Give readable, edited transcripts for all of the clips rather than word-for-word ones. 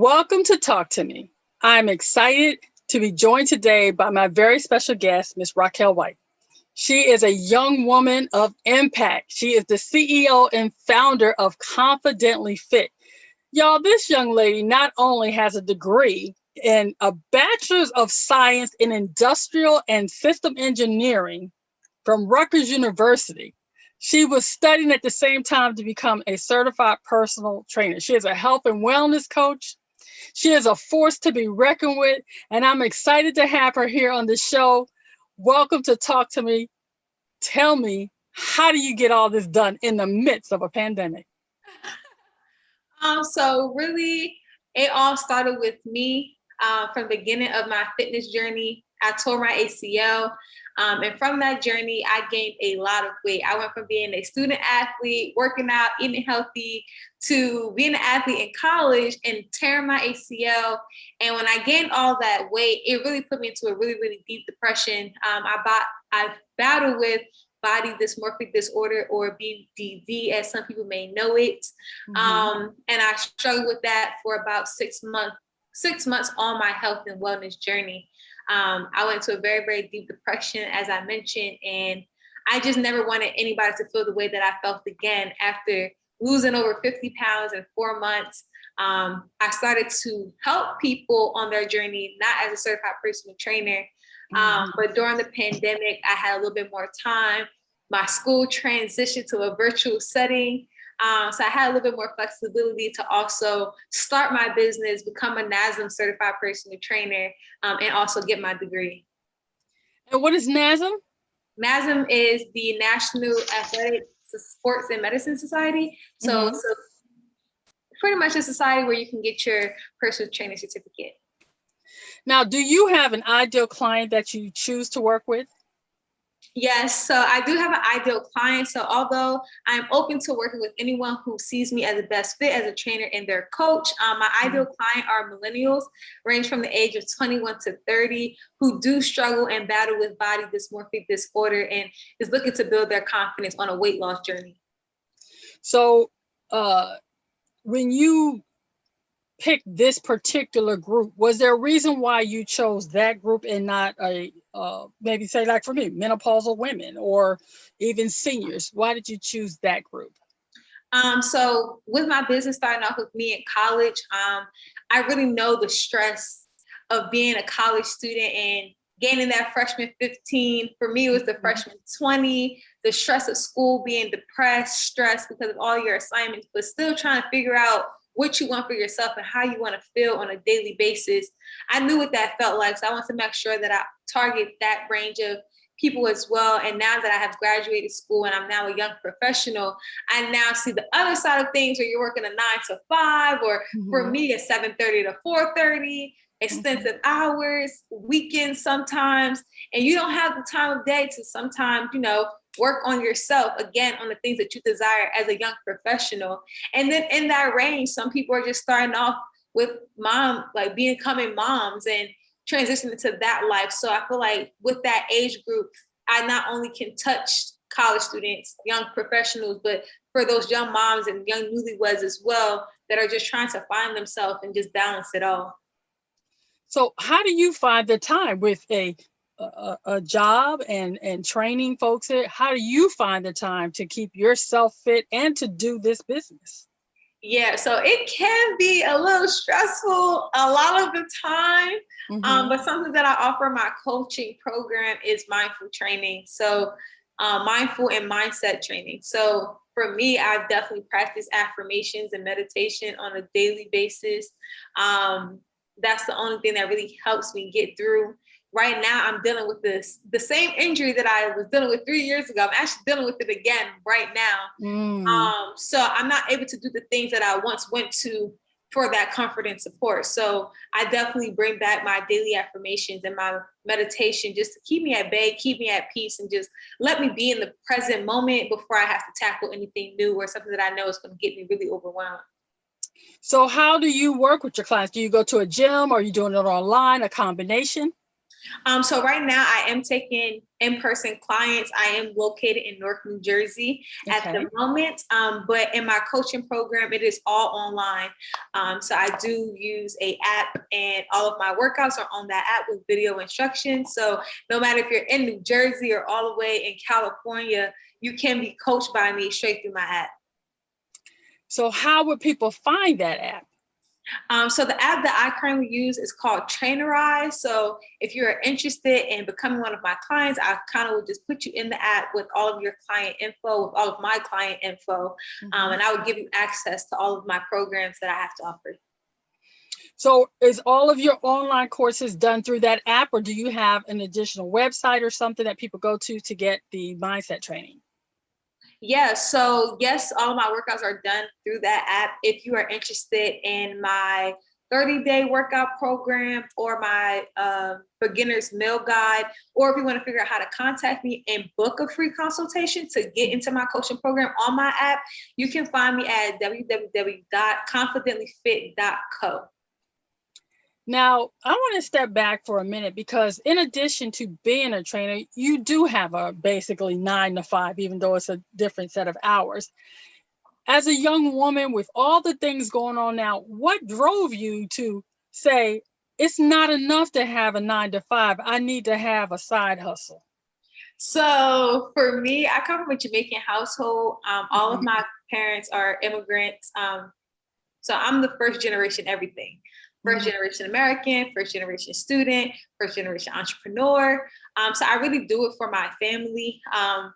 Welcome to Talk to Me. I'm excited to be joined today by my very special guest, Miss Raquel White. She is a young woman of impact. She is the CEO and founder of Confidently Fit. Y'all, this young lady not only has a degree in a Bachelors of Science in Industrial and System Engineering from Rutgers University, she was studying at the same time to become a certified personal trainer. She is a health and wellness coach. She is a force to be reckoned with, and I'm excited to have her here on the show. Welcome to Talk to Me. Tell me, how do you get all this done in the midst of a pandemic? So really, it all started with me from the beginning of my fitness journey. I tore my ACL, and from that journey, I gained a lot of weight. I went from being a student athlete, working out, eating healthy, to being an athlete in college and tearing my ACL. And when I gained all that weight, it really put me into a really, really deep depression. I battled with body dysmorphic disorder, or BDD, as some people may know it. And I struggled with that for about 6 months on my health and wellness journey. I went to a very, very deep depression, as I mentioned, and I just never wanted anybody to feel the way that I felt again after losing over 50 pounds in 4 months. I started to help people on their journey, not as a certified personal trainer, but during the pandemic, I had a little bit more time. My school transitioned to a virtual setting. So I had a little bit more flexibility to also start my business, become a NASM certified personal trainer, and also get my degree. And what is NASM? NASM is the National Athletic Sports and Medicine Society. So pretty much a society where you can get your personal training certificate. Now, do you have an ideal client that you choose to work with? Yes, so I do have an ideal client. So although I'm open to working with anyone who sees me as a best fit as a trainer and their coach, my ideal client are millennials, range from the age of 21 to 30, who do struggle and battle with body dysmorphic disorder and is looking to build their confidence on a weight loss journey. So when you picked this particular group, was there a reason why you chose that group and not a maybe say, like for me, menopausal women or even seniors? Why did you choose that group? So with my business starting off with me in college, I really know the stress of being a college student and gaining that freshman 15. For me, it was the freshman 20, the stress of school, being depressed, stressed because of all your assignments, but still trying to figure out what you want for yourself and how you want to feel on a daily basis. I knew what that felt like. So I want to make sure that I target that range of people as well. And now that I have graduated school and I'm now a young professional, I now see the other side of things where you're working a 9 to 5, or for me, a 7:30 to 4:30, extensive hours, weekends sometimes, and you don't have the time of day to sometimes, work on yourself again, on the things that you desire as a young professional. And then in that range, some people are just starting off with becoming moms and transitioning to that life. So I feel like with that age group, I not only can touch college students, young professionals, but for those young moms and young newlyweds as well that are just trying to find themselves and just balance it all. So how do you find the time with a job and training folks here? How do you find the time to keep yourself fit and to do this business? Yeah, so it can be a little stressful a lot of the time, but something that I offer in my coaching program is mindful training. So mindful and mindset training. So for me, I definitely practice affirmations and meditation on a daily basis. That's the only thing that really helps me get through. Right now, I'm dealing with the same injury that I was dealing with 3 years ago. I'm actually dealing with it again right now. So I'm not able to do the things that I once went to for that comfort and support. So I definitely bring back my daily affirmations and my meditation just to keep me at bay, keep me at peace, and just let me be in the present moment before I have to tackle anything new or something that I know is going to get me really overwhelmed. So how do you work with your clients? Do you go to a gym? Or are you doing it online, a combination? So right now I am taking in-person clients. I am located in Newark, New Jersey at the moment. But in my coaching program, it is all online. So I do use a app, and all of my workouts are on that app with video instructions. So no matter if you're in New Jersey or all the way in California, you can be coached by me straight through my app. So how would people find that app? So the app that I currently use is called Trainerize. So if you're interested in becoming one of my clients, I kind of would just put you in the app with all of your client info, with all of my client info, and I would give you access to all of my programs that I have to offer. So is all of your online courses done through that app, or do you have an additional website or something that people go to get the mindset training? Yeah, so yes, all of my workouts are done through that app. If you are interested in my 30-day workout program or my beginner's meal guide, or if you want to figure out how to contact me and book a free consultation to get into my coaching program on my app, you can find me at www.confidentlyfit.co. Now, I want to step back for a minute because in addition to being a trainer, you do have a basically 9 to 5, even though it's a different set of hours. As a young woman with all the things going on now, what drove you to say, it's not enough to have a 9 to 5, I need to have a side hustle? So for me, I come from a Jamaican household. All of my parents are immigrants. So I'm the first generation everything. First generation American, first generation student, first generation entrepreneur. So I really do it for my family. I'm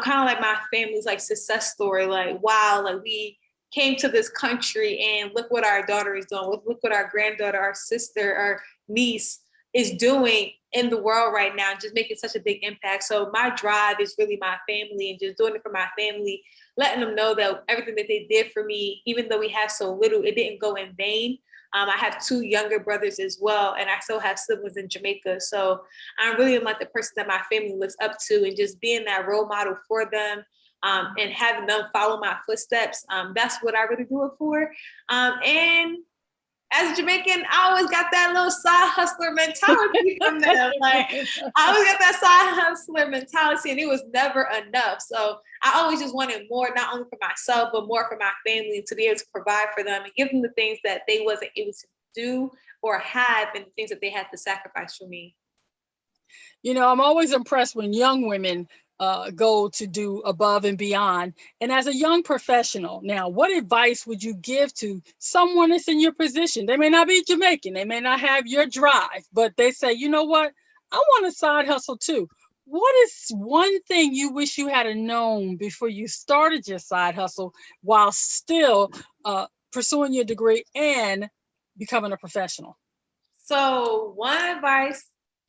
kind of like my family's like success story. Like, wow, like we came to this country and look what our daughter is doing. Look what our granddaughter, our sister, our niece is doing in the world right now, just making such a big impact. So my drive is really my family and just doing it for my family, letting them know that everything that they did for me, even though we have so little, it didn't go in vain. I have 2 younger brothers as well, and I still have siblings in Jamaica. So I'm really like the person that my family looks up to, and just being that role model for them, and having them follow my footsteps. That's what I really do it for. And as a Jamaican, I always got that little side hustler mentality from them. Like, I always got that side hustler mentality, and it was never enough. So I always just wanted more, not only for myself, but more for my family, to be able to provide for them and give them the things that they wasn't able to do or have, and the things that they had to sacrifice for me. You know, I'm always impressed when young women go to do above and beyond. And as a young professional, now, what advice would you give to someone that's in your position? They may not be Jamaican, they may not have your drive, but they say, you know what? I want a side hustle too. What is one thing you wish you had known before you started your side hustle while still pursuing your degree and becoming a professional? So one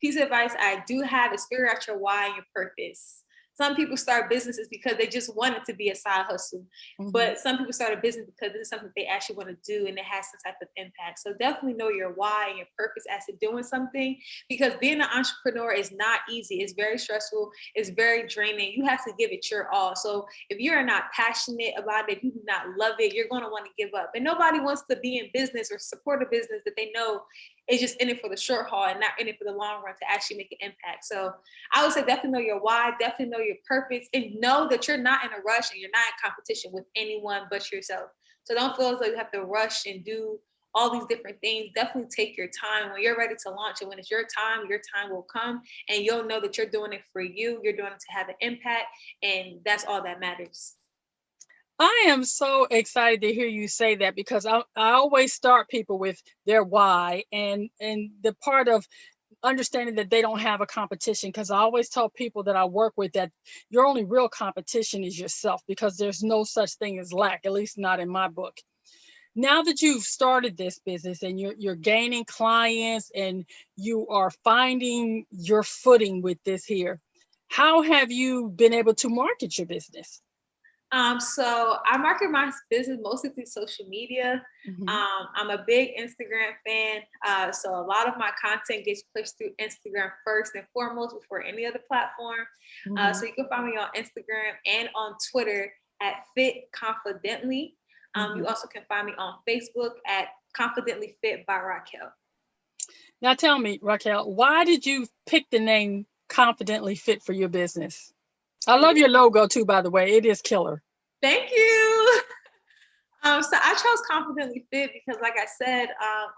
piece of advice I do have is figure out your why and your purpose. Some people start businesses because they just want it to be a side hustle, but some people start a business because this is something they actually want to do and it has some type of impact. So definitely know your why and your purpose as to doing something, because being an entrepreneur is not easy. It's very stressful. It's very draining. You have to give it your all. So if you're not passionate about it, if you do not love it, you're going to want to give up. And nobody wants to be in business or support a business that they know is just in it for the short haul and not in it for the long run to actually make an impact. So I would say definitely know your why, definitely know your purpose, and know that you're not in a rush and you're not in competition with anyone but yourself. So don't feel as though you have to rush and do all these different things. Definitely take your time. When you're ready to launch, and when it's your time will come, and you'll know that you're doing it for you. You're doing it to have an impact, and that's all that matters. I am so excited to hear you say that, because I always start people with their why and the part of understanding that they don't have a competition, because I always tell people that I work with that your only real competition is yourself, because there's no such thing as lack, at least not in my book. Now that you've started this business and you're gaining clients and you are finding your footing with this here, how have you been able to market your business? So I market my business mostly through social media. I'm a big Instagram fan. So a lot of my content gets pushed through Instagram first and foremost before any other platform. So you can find me on Instagram and on Twitter at Fit Confidently. You also can find me on Facebook at Confidently Fit by Raquel. Now tell me, Raquel, why did you pick the name Confidently Fit for your business? I love your logo too, by the way. It is killer. Thank you. So I chose Confidently Fit because, like I said,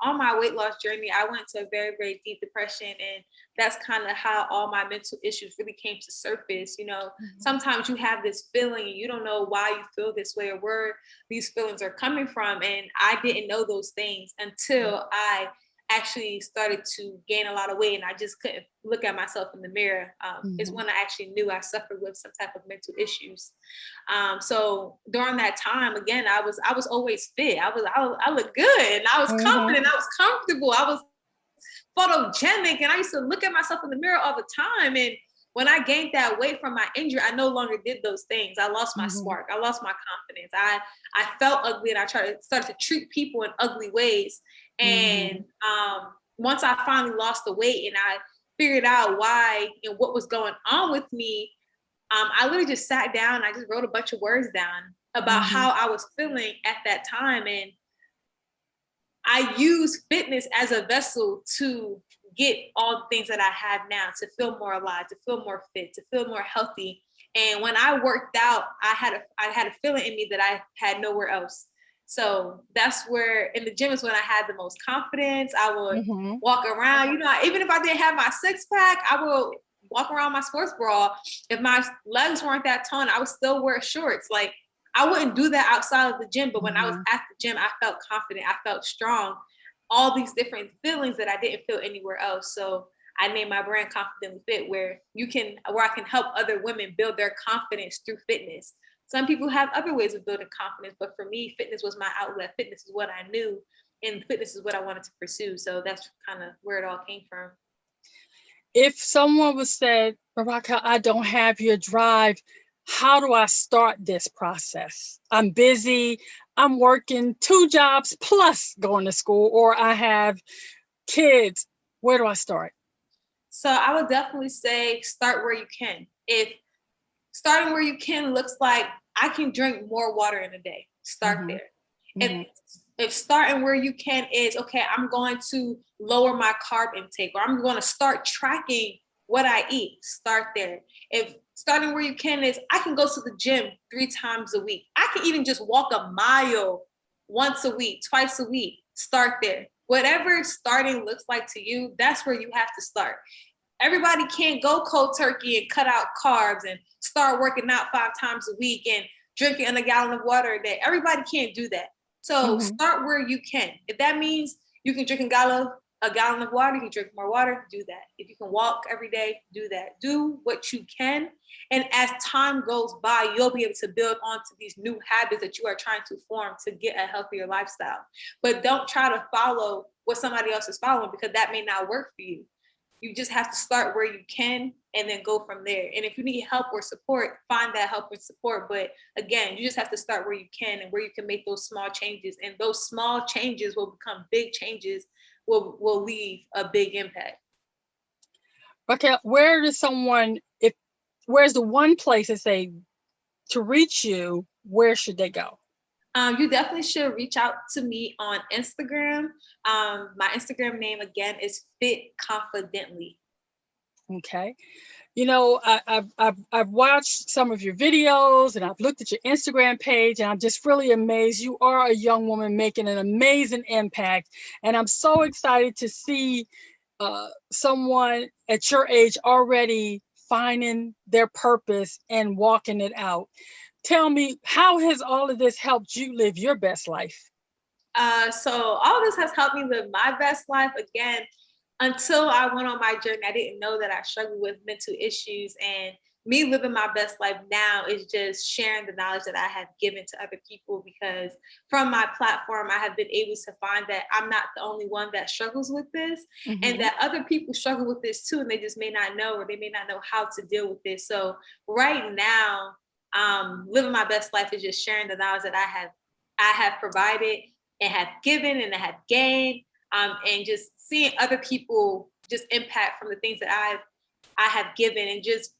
on my weight loss journey, I went to a very, very deep depression, and that's kind of how all my mental issues really came to surface. You know, sometimes you have this feeling and you don't know why you feel this way or where these feelings are coming from, and I didn't know those things until I actually started to gain a lot of weight, and I just couldn't look at myself in the mirror. Is when I actually knew I suffered with some type of mental issues. So during that time, again, I was always fit. I looked good, and I was confident. I was comfortable. I was photogenic, and I used to look at myself in the mirror all the time. And when I gained that weight from my injury, I no longer did those things. I lost my spark. I lost my confidence. I felt ugly, and I started to treat people in ugly ways. And once I finally lost the weight and I figured out why and what was going on with me, I literally just sat down. I just wrote a bunch of words down about how I was feeling at that time. And I use fitness as a vessel to get all the things that I have now, to feel more alive, to feel more fit, to feel more healthy. And when I worked out, I had a feeling in me that I had nowhere else. So that's where in the gym is when I had the most confidence. I would walk around, you know, even if I didn't have my six pack, I would walk around my sports bra. If my legs weren't that toned, I would still wear shorts. Like, I wouldn't do that outside of the gym, but when I was at the gym, I felt confident, I felt strong, all these different feelings that I didn't feel anywhere else. So I named my brand Confidently Fit, where I can help other women build their confidence through fitness. Some people have other ways of building confidence, but for me, fitness was my outlet. Fitness is what I knew, and fitness is what I wanted to pursue. So that's kind of where it all came from. If someone was said, Raquel, I don't have your drive, how do I start this process? I'm busy. I'm working 2 jobs plus going to school, or I have kids. Where do I start? So I would definitely say start where you can. If starting where you can looks like I can drink more water in a day, start there. If starting where you can is, okay, I'm going to lower my carb intake, or I'm going to start tracking what I eat, start there. If starting where you can is, I can go to the gym 3 times a week. I can even just walk a mile once a week, twice a week, start there. Whatever starting looks like to you, that's where you have to start. Everybody can't go cold turkey and cut out carbs and start working out 5 times a week and drinking a gallon of water a day. Everybody can't do that. So start where you can. If that means you can drink a gallon of water, you can drink more water, do that. If you can walk every day, do that. Do what you can. And as time goes by, you'll be able to build onto these new habits that you are trying to form to get a healthier lifestyle. But don't try to follow what somebody else is following, because that may not work for you. You just have to start where you can and then go from there. And if you need help or support, find that help and support. But again, you just have to start where you can and where you can make those small changes. And those small changes will become big changes, will leave a big impact. Okay, where's the one place that say to reach you, where should they go? You definitely should reach out to me on Instagram. My Instagram name again is Fit Confidently. Okay. You know, I've watched some of your videos and I've looked at your Instagram page, and I'm just really amazed. You are a young woman making an amazing impact, and I'm so excited to see someone at your age already finding their purpose and walking it out. Tell me, how has all of this helped you live your best life? So all this has helped me live my best life. Again, until I went on my journey, I didn't know that I struggled with mental issues. And me living my best life now is just sharing the knowledge that I have given to other people, because from my platform, I have been able to find that I'm not the only one that struggles with this, and that other people struggle with this too, and they just may not know, or they may not know how to deal with this. So right now, living my best life is just sharing the knowledge that I have provided and have given and have gained, and just seeing other people just impact from the things that I have given, and just,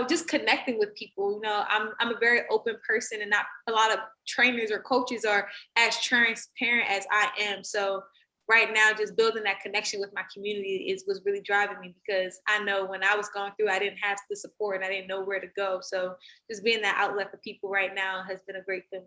just connecting with people. I'm a very open person, and not a lot of trainers or coaches are as transparent as I am. So right now, just building that connection with my community was really driving me, because I know when I was going through, I didn't have the support and I didn't know where to go. So just being that outlet for people right now has been a great feeling.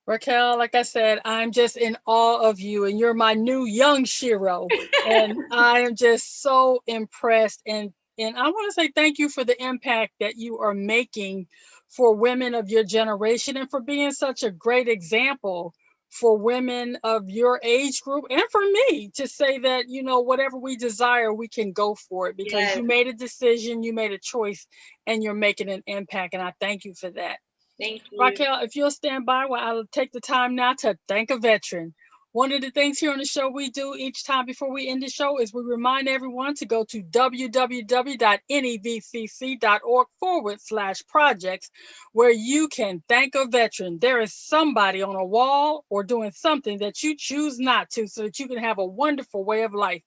Raquel, like I said, I'm just in awe of you, and you're my new young Shiro. And I am just so impressed. And I want to say thank you for the impact that you are making for women of your generation, and for being such a great example for women of your age group, and for me to say that, whatever we desire, we can go for it, because Yes. you made a decision, you made a choice, and you're making an impact. And I thank you for that. Thank you. Raquel, if you'll stand by while I'll take the time now to thank a veteran. One of the things here on the show we do each time before we end the show is we remind everyone to go to www.nevcc.org/projects, where you can thank a veteran. There is somebody on a wall or doing something that you choose not to, so that you can have a wonderful way of life.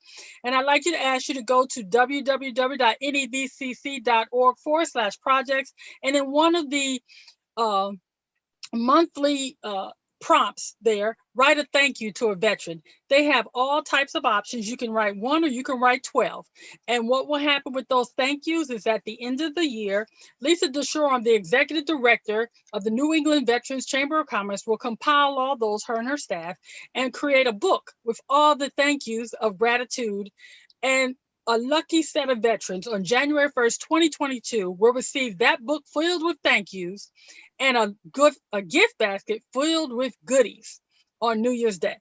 And I'd like you to ask you to go to www.nevcc.org/projects, and in one of the uh, monthly prompts there, write a thank you to a veteran. They have all types of options. You can write one or you can write 12. And what will happen with those thank yous is, at the end of the year, Lisa DeShoram, the executive director of the New England Veterans Chamber of Commerce, will compile all those, her and her staff, and create a book with all the thank yous of gratitude. And a lucky set of veterans on January 1st, 2022 will receive that book filled with thank yous, and a gift basket filled with goodies on New Year's Day.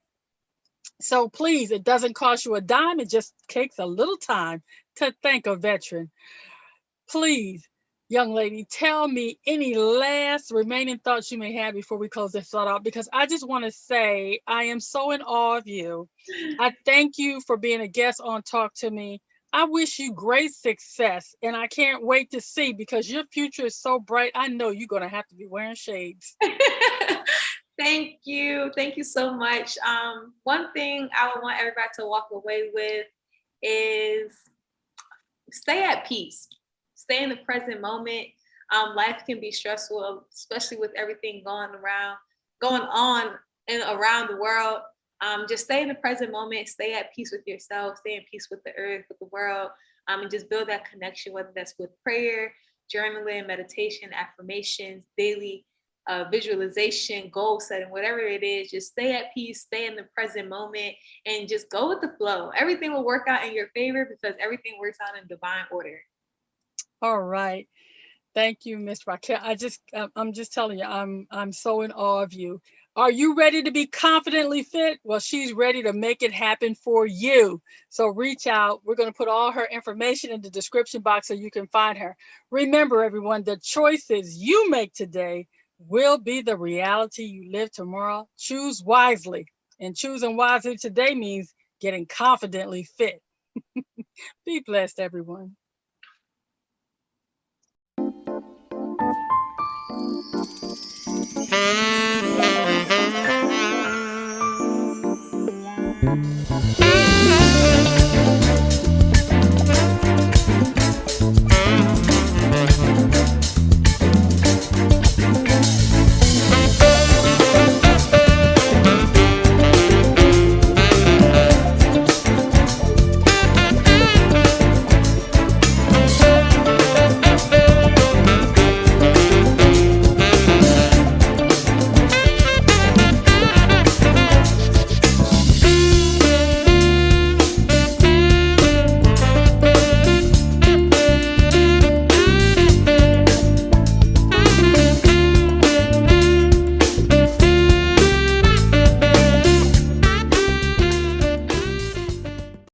So please, it doesn't cost you a dime. It just takes a little time to thank a veteran. Please, young lady, tell me any last remaining thoughts you may have before we close this thought out, because I just want to say I am so in awe of you. I thank you for being a guest on Talk to Me. I wish you great success, and I can't wait to see, because your future is so bright. I know you're going to have to be wearing shades. Thank you. Thank you so much. One thing I would want everybody to walk away with is stay at peace. Stay in the present moment. Life can be stressful, especially with everything going on and around the world. Just stay in the present moment. Stay at peace with yourself. Stay in peace with the earth, with the world, and just build that connection, whether that's with prayer, journaling, meditation, affirmations, daily visualization, goal setting, whatever it is. Just stay at peace, stay in the present moment, and just go with the flow. Everything will work out in your favor, because everything works out in divine order. All right. Thank you, Miss Raquel. I'm just telling you, I'm so in awe of you. Are you ready to be confidently fit? Well, she's ready to make it happen for you. So reach out. We're going to put all her information in the description box so you can find her. Remember, everyone, the choices you make today will be the reality you live tomorrow. Choose wisely. And choosing wisely today means getting confidently fit. Be blessed, everyone.